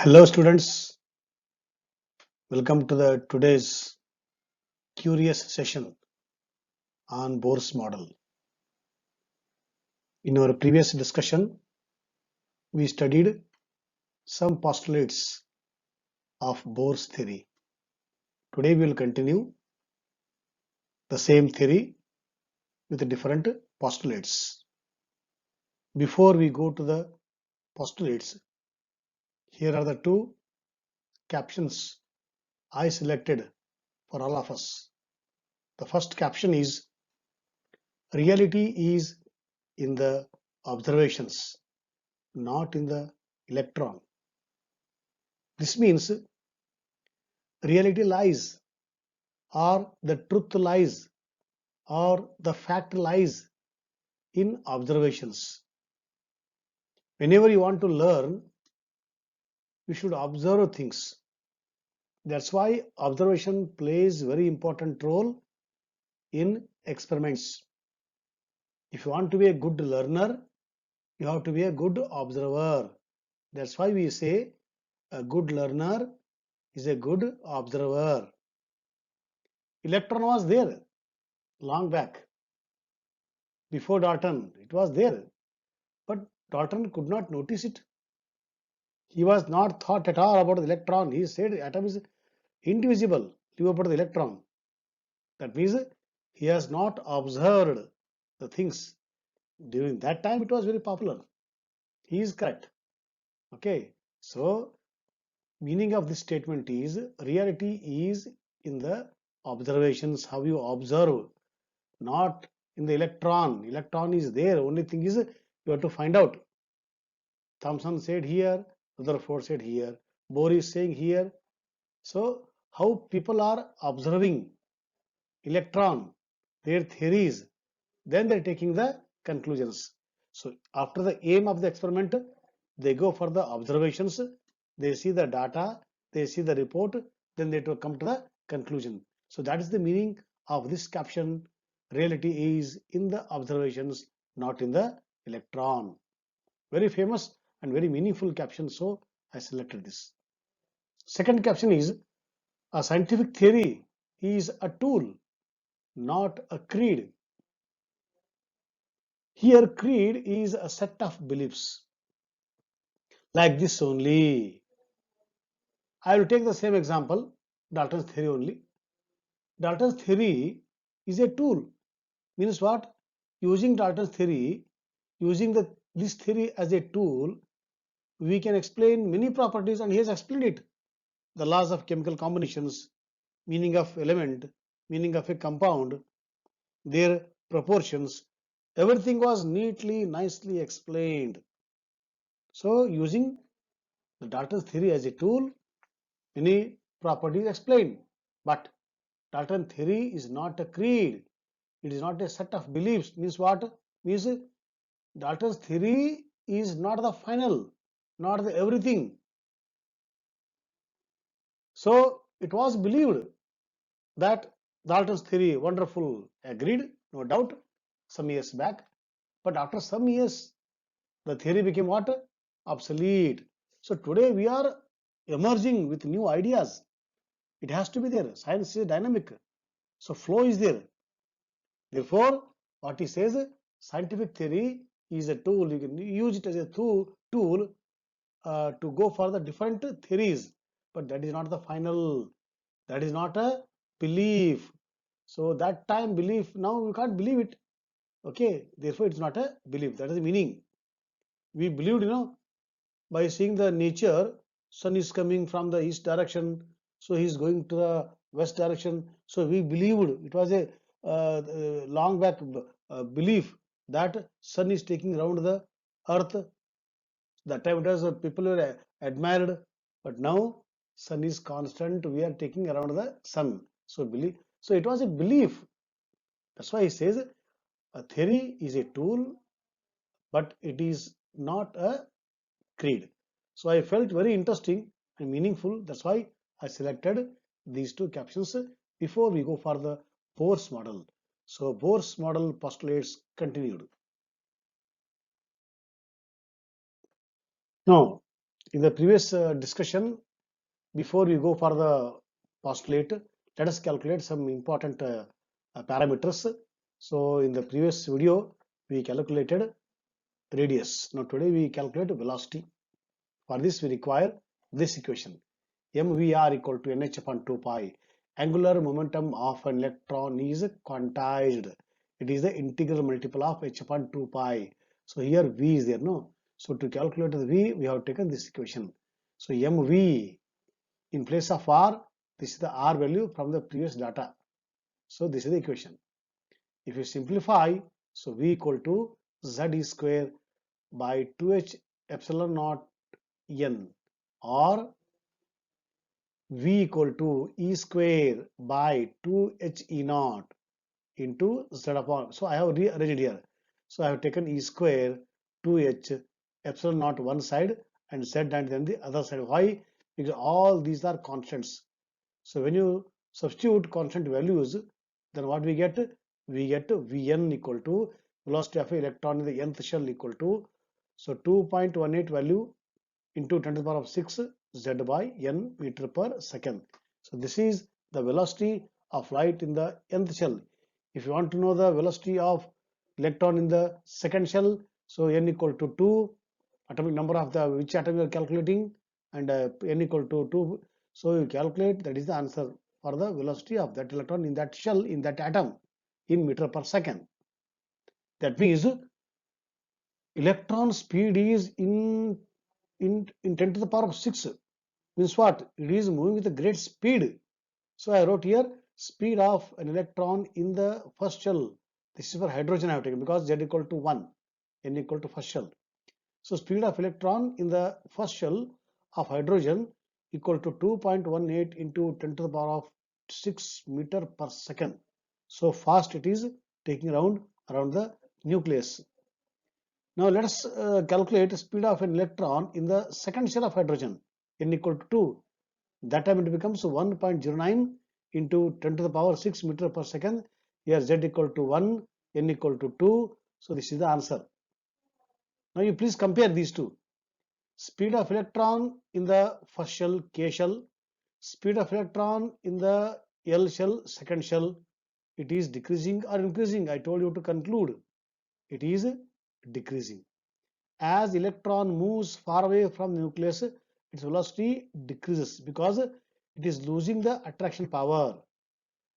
Hello students, welcome to the today's curious session on Bohr's model. In our previous discussion, we studied some postulates of Bohr's theory. Today we will continue the same theory with different postulates. Before we go to the postulates, here are the two captions I selected for all of us. The first caption is reality is in the observations, not in the electron. This means reality lies, or the truth lies, or the fact lies in observations. Whenever you want to learn, you should observe things. That's why observation plays very important role in experiments. If you want to be a good learner, you have to be a good observer. That's why we say a good learner is a good observer. Electron was there long back. Before Dalton, it was there. But Dalton could not notice it. He was not thought at all about the electron. He said atom is indivisible. Leave about the electron. That means he has not observed the things. During that time, it was very popular. He is correct. Okay. So, meaning of this statement is reality is in the observations, how you observe, not in the electron. Electron is there. Only thing is you have to find out. Thomson said here, Rutherford said here, Bohr is saying here. So how people are observing electron, their theories, then they're taking the conclusions. So after the aim of the experiment, they go for the observations, they see the data, they see the report, then they come to the conclusion. So that is the meaning of this caption, reality is in the observations, not in the electron. Very famous and very meaningful caption, so I selected this. Second caption is a scientific theory is a tool, not a creed. Here, creed is a set of beliefs like this only. I will take the same example, Dalton's theory only. Dalton's theory is a tool. Means what? Using Dalton's theory, using this theory as a tool, we can explain many properties, and he has explained it. The laws of chemical combinations, meaning of element, meaning of a compound, their proportions, everything was neatly, nicely explained. So using the Dalton's theory as a tool, many properties explained. But Dalton theory is not a creed. It is not a set of beliefs. Means what? Means Dalton's theory is not the final, not the everything. So it was believed that Dalton's theory, wonderful, agreed, no doubt, some years back. But after some years, the theory became what? Obsolete. So today we are emerging with new ideas. It has to be there. Science is dynamic. So flow is there. Therefore, what he says, scientific theory is a tool. You can use it as a tool to go for the different theories. But that is not the final. That is not a belief. So that time belief, now we can't believe it. Okay, therefore it's not a belief. That is the meaning. We believed, by seeing the nature, sun is coming from the east direction, so he is going to the west direction. So we believed, it was a long back belief that sun is taking around the earth. That time it was people were admired, but now sun is constant. We are taking around the sun. So believe. So it was a belief. That's why he says a theory is a tool, but it is not a creed. So I felt very interesting and meaningful. That's why I selected these two captions before we go for the Bohr's model. So Bohr's model postulates continued. Now, In the previous discussion, before we go for the postulate, let us calculate some important parameters. So in the previous video, we calculated radius. Now today we calculate velocity. For this we require this equation. mvr equal to nh upon 2 pi. Angular momentum of an electron is quantized. It is the integral multiple of h upon 2 pi. So here v is there, no? So to calculate the v, we have taken this equation. So mv in place of r, this is the r value from the previous data. So this is the equation. If you simplify, so v equal to z square by 2h epsilon naught n, or v equal to e square by 2h e naught into z upon. So I have rearranged here. So I have taken e square 2h epsilon naught one side and z and then the other side. Why? Because all these are constants. So when you substitute constant values, then what we get? We get Vn equal to velocity of electron in the nth shell equal to, so 2.18 value into 10 to the power of 6 z by n meter per second. So this is the velocity of light in the nth shell. If you want to know the velocity of electron in the second shell, so n equal to 2, atomic number of the which atom you are calculating, and n equal to 2. So you calculate, that is the answer for the velocity of that electron in that shell, in that atom, in meter per second. That means electron speed is in 10 to the power of 6. Means what? It is moving with a great speed. So I wrote here speed of an electron in the first shell. This is for hydrogen I have taken because z equal to 1, n equal to first shell. So speed of electron in the first shell of hydrogen equal to 2.18 into 10 to the power of 6 meter per second. So fast it is taking around the nucleus. Now let us calculate the speed of an electron in the second shell of hydrogen, n equal to 2. That time it becomes 1.09 into 10 to the power 6 meter per second. Here z equal to 1, n equal to 2. So this is the answer. Now you please compare these two. Speed of electron in the first shell, K shell, speed of electron in the L shell, second shell, it is decreasing or increasing? I told you to conclude. It is decreasing. As electron moves far away from the nucleus, its velocity decreases because it is losing the attraction power.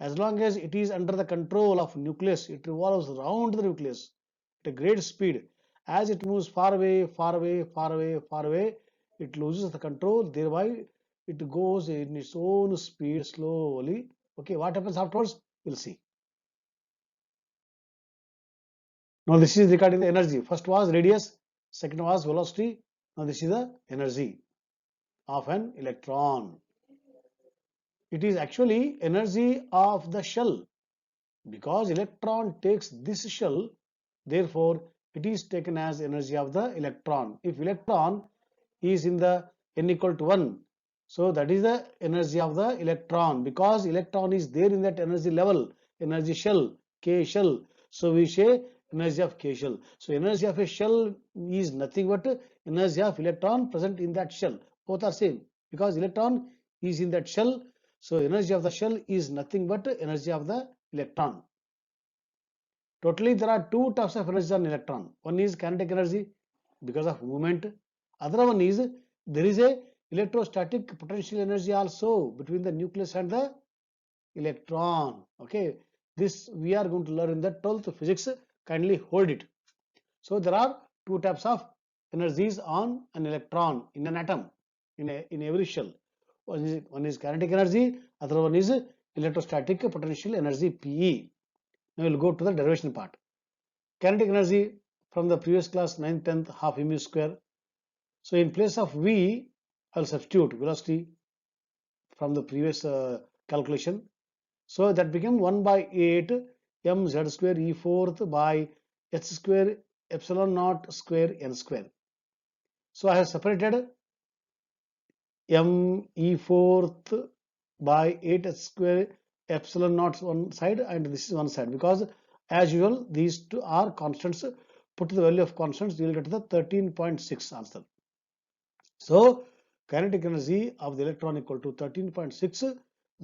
As long as it is under the control of nucleus, it revolves around the nucleus at a great speed. As it moves far away, far away, far away, far away, it loses the control, thereby it goes in its own speed slowly. Okay, what happens afterwards? We'll see. Now this is regarding the energy. First was radius, second was velocity. Now this is the energy of an electron. It is actually energy of the shell. Because electron takes this shell, therefore it is taken as energy of the electron. If electron is in the n equal to 1, so that is the energy of the electron. Because electron is there in that energy level, energy shell, K shell, so we say energy of K shell. So energy of a shell is nothing but energy of electron present in that shell. Both are same because electron is in that shell. So energy of the shell is nothing but energy of the electron. Totally there are two types of energy on electron. One is kinetic energy because of movement. Other one is there is a electrostatic potential energy also between the nucleus and the electron. Okay, this we are going to learn in the 12th physics. Kindly hold it. So there are two types of energies on an electron in an atom, in every shell. One is kinetic energy, other one is electrostatic potential energy PE. Now we'll go to the derivation part. Kinetic energy from the previous class 9th, 10th, half mu square. So in place of V, I'll substitute velocity from the previous calculation. So that became 1 by 8 mz square e fourth by h square epsilon naught square n square. So I have separated m e fourth by 8 h square epsilon naught one side and this is one side, because as usual these two are constants. Put the value of constants, you will get the 13.6 answer. So kinetic energy of the electron equal to 13.6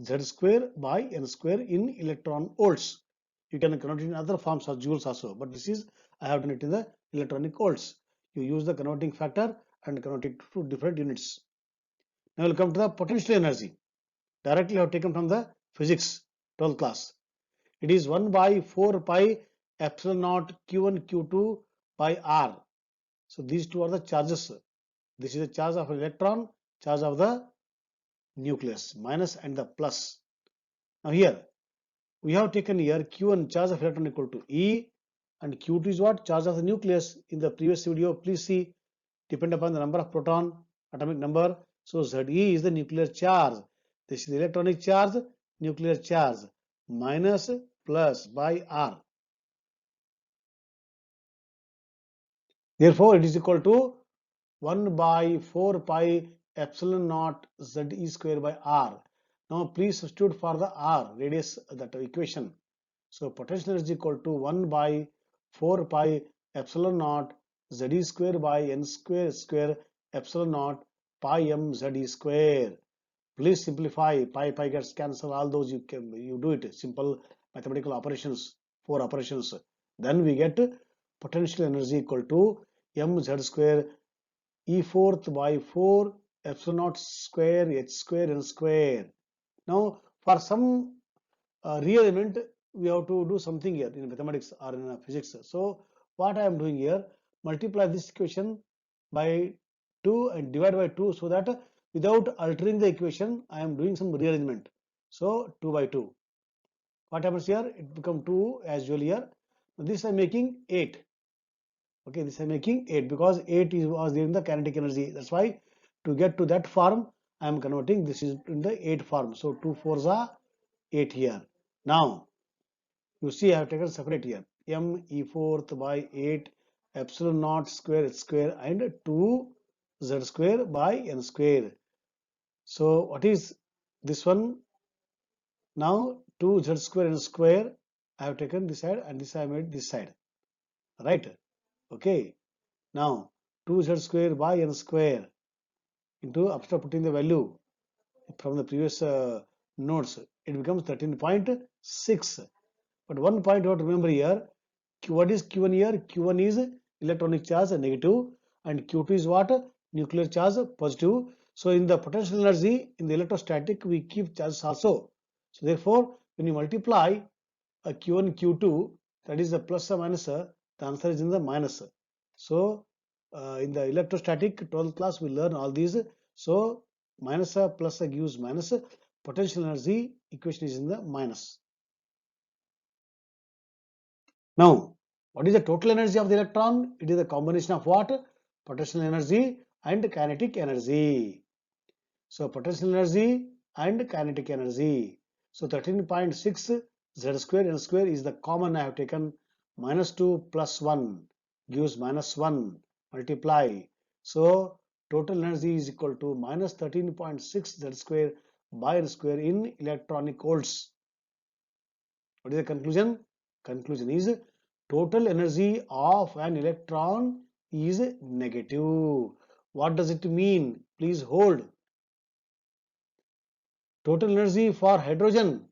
Z square by N square in electron volts. You can convert it in other forms of joules also, but this is I have done it in the electronic volts. You use the converting factor and convert it to different units. Now we'll come to the potential energy. Directly I have taken from the physics 12th class. It is 1 by 4 pi epsilon naught q1 q2 by r. So these two are the charges. This is the charge of an electron, charge of the nucleus, minus and the plus. Now here we have taken here q1 charge of electron equal to E, and q2 is what? Charge of the nucleus. In the previous video, please see, depend upon the number of proton, atomic number. So Ze is the nuclear charge. This is the electronic charge, nuclear charge, minus plus by R. Therefore, it is equal to 1 by 4 pi epsilon naught Ze square by R. Now please substitute for the R, radius, that equation. So potential energy equal to 1 by 4 pi epsilon naught Ze square by N square square epsilon naught pi m Ze square. Please simplify. Pi gets cancelled. All those you do it. Simple mathematical operations, 4 operations. Then we get potential energy equal to mz square e fourth by 4 epsilon naught square h square n square. Now for some real element, we have to do something here in mathematics or in physics. So what I am doing here, multiply this equation by 2 and divide by 2, so that without altering the equation I am doing some rearrangement. So 2 by 2. What happens here? It becomes 2 as usual here. This I am making 8. Okay, this I am making 8 because 8 was there in the kinetic energy. That's why to get to that form I am converting this is in the 8 form. So 2 4s are 8 here. Now you see I have taken separate here. M e fourth by 8 epsilon naught square h square and 2 z square by n square. So what is this one? Now 2 z square n square I have taken this side and this I made this side. Right? Okay. Now 2 z square by n square into, after putting the value from the previous nodes, it becomes 13.6. But one point you have to remember here, what is Q1 here? Q1 is electronic charge negative and Q2 is what? Nuclear charge positive. So in the potential energy, in the electrostatic, we keep charges also. So therefore, when you multiply Q1, Q2, that is the plus or minus, the answer is in the minus. So in the electrostatic 12th class, we learn all these. So minus plus gives minus. Potential energy equation is in the minus. Now, what is the total energy of the electron? It is a combination of what? Potential energy and kinetic energy. So, potential energy and kinetic energy. So, 13.6 Z square N square is the common I have taken. Minus 2 plus 1 gives minus 1. Multiply. So, total energy is equal to minus 13.6 Z square by N square in electronic volts. What is the conclusion? Conclusion is total energy of an electron is negative. What does it mean? Please hold. Total energy for hydrogen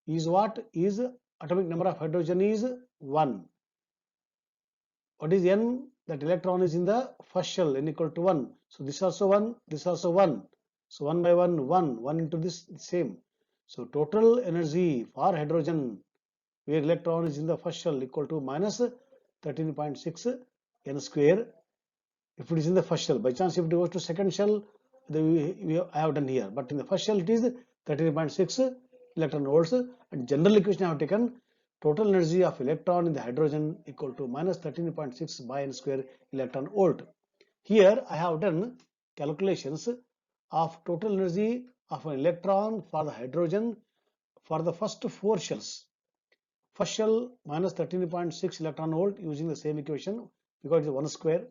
is what? Is atomic number of hydrogen is 1. What is N? That electron is in the first shell, N equal to 1. So this also 1, this also 1. So 1 by 1, 1, 1 into this same. So total energy for hydrogen where electron is in the first shell equal to minus 13.6 n square if it is in the first shell. By chance if it goes to second shell, I have done here, but in the first shell it is 13.6 electron volts, and general equation I have taken total energy of electron in the hydrogen equal to minus 13.6 by n square electron volt. Here I have done calculations of total energy of an electron for the hydrogen for the first 4 shells. First shell minus 13.6 electron volt using the same equation because it is 1 square.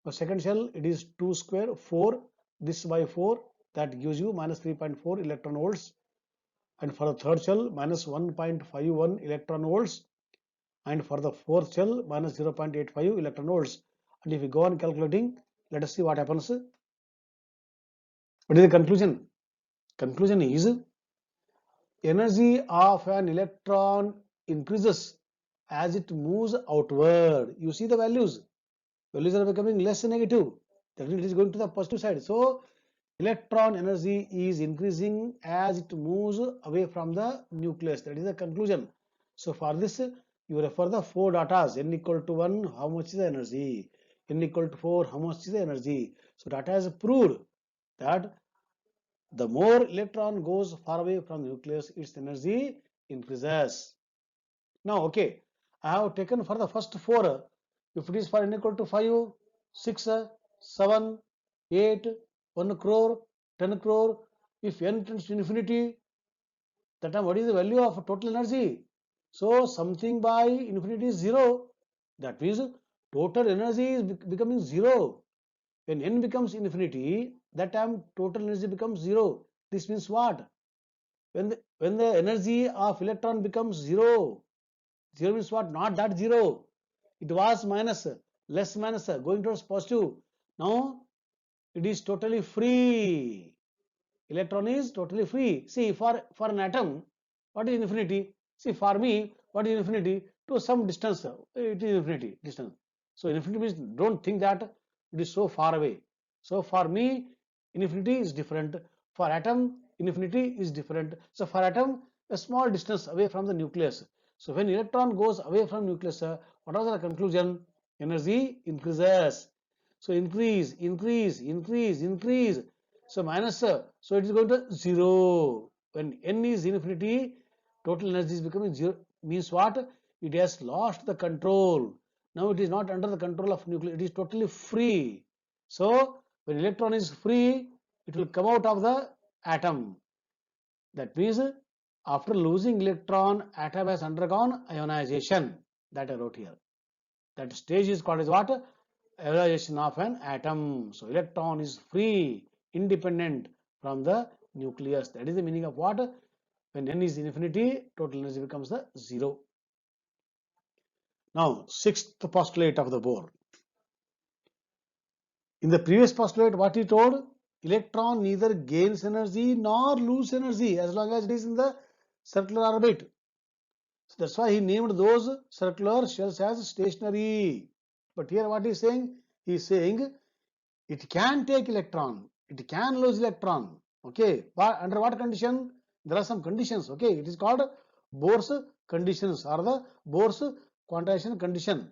The second shell it is 2 square 4, this by 4, that gives you minus 3.4 electron volts, and for the third shell minus 1.51 electron volts, and for the fourth shell minus 0.85 electron volts. And if we go on calculating, let us see what happens. What is the conclusion? Conclusion is energy of an electron increases as it moves outward. You see the values. Values are becoming less negative. That means it is going to the positive side. So electron energy is increasing as it moves away from the nucleus. That is the conclusion. So for this, you refer the four datas. N equal to 1, how much is the energy? N equal to 4, how much is the energy? So data has proved that the more electron goes far away from the nucleus, its energy increases. Now, okay, I have taken for the first four. If it is for n equal to 5, 6, 7, 8, 1 crore, 10 crore, if n tends to infinity, that time what is the value of total energy? So something by infinity is 0. That means total energy is becoming 0. When n becomes infinity, that time total energy becomes 0. This means what? When the energy of electron becomes 0, 0 means what? Not that 0. It was minus, less minus, going towards positive. Now it is totally free. Electron is totally free. See, for an atom, what is infinity? See, for me, what is infinity? To some distance, it is infinity distance. So infinity means don't think that it is so far away. So for me, infinity is different. For atom, infinity is different. So for atom, a small distance away from the nucleus. So when electron goes away from nucleus, what was the conclusion? Energy increases. So increase, increase, increase, increase. So minus, so it is going to 0. When n is infinity, total energy is becoming 0. Means what? It has lost the control. Now it is not under the control of nucleus. It is totally free. So when electron is free, it will come out of the atom. That means after losing electron, atom has undergone ionization. That I wrote here. That stage is called as what? Ionization of an atom. So electron is free, independent from the nucleus. That is the meaning of what? When n is infinity, total energy becomes the 0. Now, sixth postulate of the Bohr. In the previous postulate, what he told? Electron neither gains energy nor loses energy as long as it is in the circular orbit. So that's why he named those circular shells as stationary. But here what he is saying? He is saying it can take electron, it can lose electron. Okay, but under what condition? There are some conditions. Okay, it is called Bohr's conditions or the Bohr's quantization condition.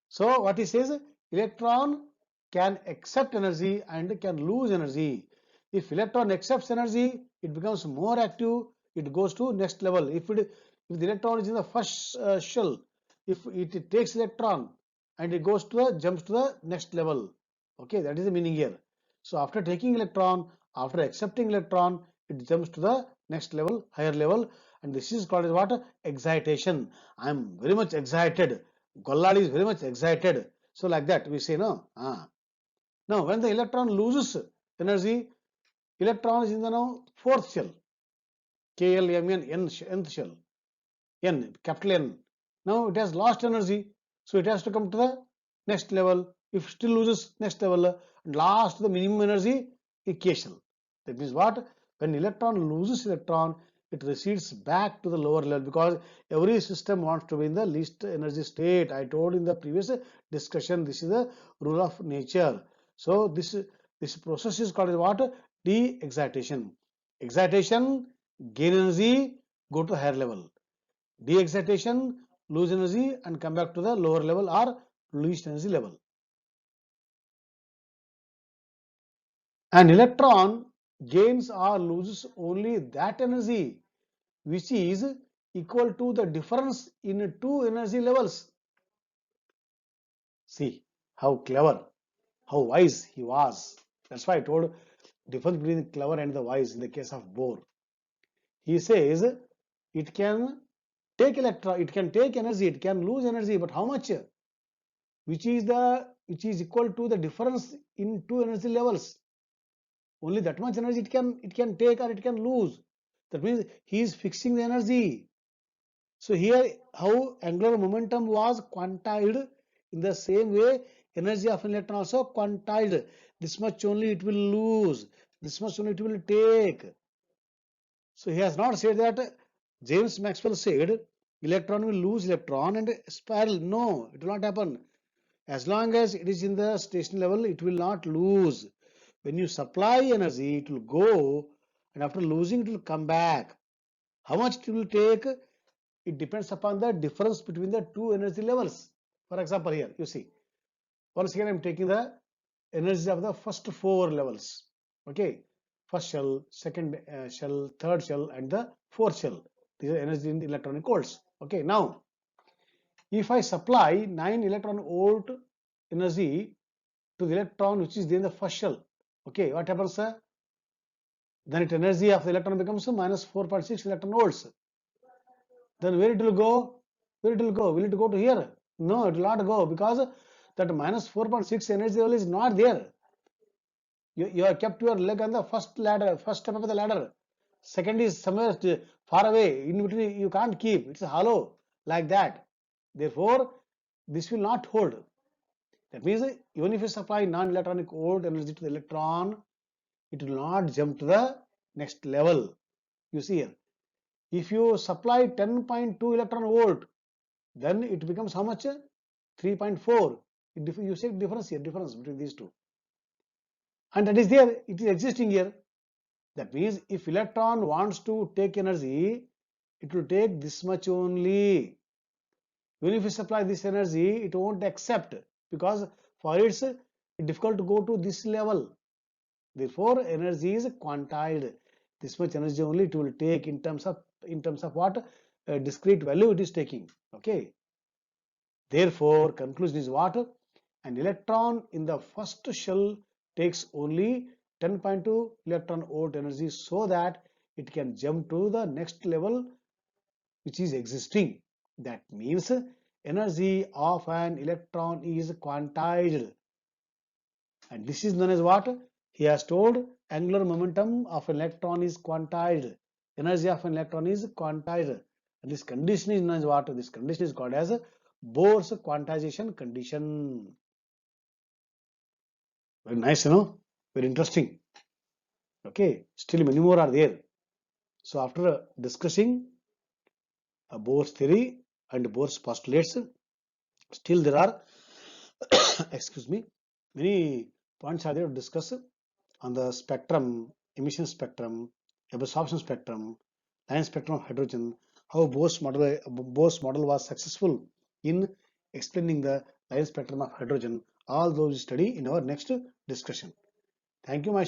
So what he says, electron can accept energy and can lose energy. If electron accepts energy, it becomes more active, it goes to next level. If the electron is in the first shell, if it takes electron and it goes to jumps to the next level. Okay, that is the meaning here. So after taking electron, after accepting electron, it jumps to the next level, higher level, and this is called as what? Excitation. I am very much excited. Gollad is very much excited. So like that we say no. Now when the electron loses energy, electron is in the now fourth shell. KLMN nth shell. N, capital N. Now it has lost energy. So it has to come to the next level. If still loses next level, last the minimum energy, K shell. That means what? When electron loses electron, it recedes back to the lower level because every system wants to be in the least energy state. I told in the previous discussion, this is the rule of nature. So this process is called what? De-excitation. Excitation, gain energy, go to higher level. De-excitation, lose energy and come back to the lower level or least energy level. An electron gains or loses only that energy which is equal to the difference in two energy levels. See how clever, how wise he was. That's why I told difference between the clever and the wise in the case of Bohr. He says it can take electron, it can take energy, it can lose energy, but how much? Which is equal to the difference in two energy levels. Only that much energy it can take or it can lose. That means he is fixing the energy. So here how angular momentum was quantized, in the same way energy of an electron also quantized. This much only it will lose. This much only it will take. So he has not said that James Maxwell said electron will lose electron and spiral. No, it will not happen. As long as it is in the station level, it will not lose. When you supply energy, it will go, and after losing, it will come back. How much it will take? It depends upon the difference between the two energy levels. For example, here you see. Once again, I am taking the energy of the first four levels. Okay, first shell, second shell, third shell, and the fourth shell. These are energy in the electronic volts. Okay, now if I supply 9 electron volt energy to the electron which is in the first shell, okay, what happens? Then its energy of the electron becomes minus 4.6 electron volts. Then where it will go? Where it will go? Will it go to here? No, it will not go, because that minus 4.6 energy level is not there. You have kept your leg on the first ladder, first step of the ladder. Second is somewhere far away. In between you can't keep. It's hollow like that. Therefore, this will not hold. That means even if you supply non-electronic volt energy to the electron, it will not jump to the next level. You see here. If you supply 10.2 electron volt, then it becomes how much? 3.4. You see difference here, difference between these two. And that is there, it is existing here. That means if electron wants to take energy, it will take this much only. Even if you supply this energy, it won't accept, because for it's difficult to go to this level. Therefore, energy is quantized. This much energy only it will take in terms of what discrete value it is taking. Okay. Therefore, conclusion is what? An electron in the first shell takes only 10.2 electron volt energy, so that it can jump to the next level which is existing. That means energy of an electron is quantized, and this is known as what? He has told angular momentum of an electron is quantized, energy of an electron is quantized, and this condition is known as what? This condition is called as Bohr's quantization condition. Very nice, very interesting. Okay, still many more are there. So after discussing Bohr's theory and Bohr's postulates, still there are excuse me, many points are there to discuss on the spectrum, emission spectrum, absorption spectrum, line spectrum of hydrogen, how Bohr's model was successful in explaining the line spectrum of hydrogen. All those we study in our next discussion. Thank you, my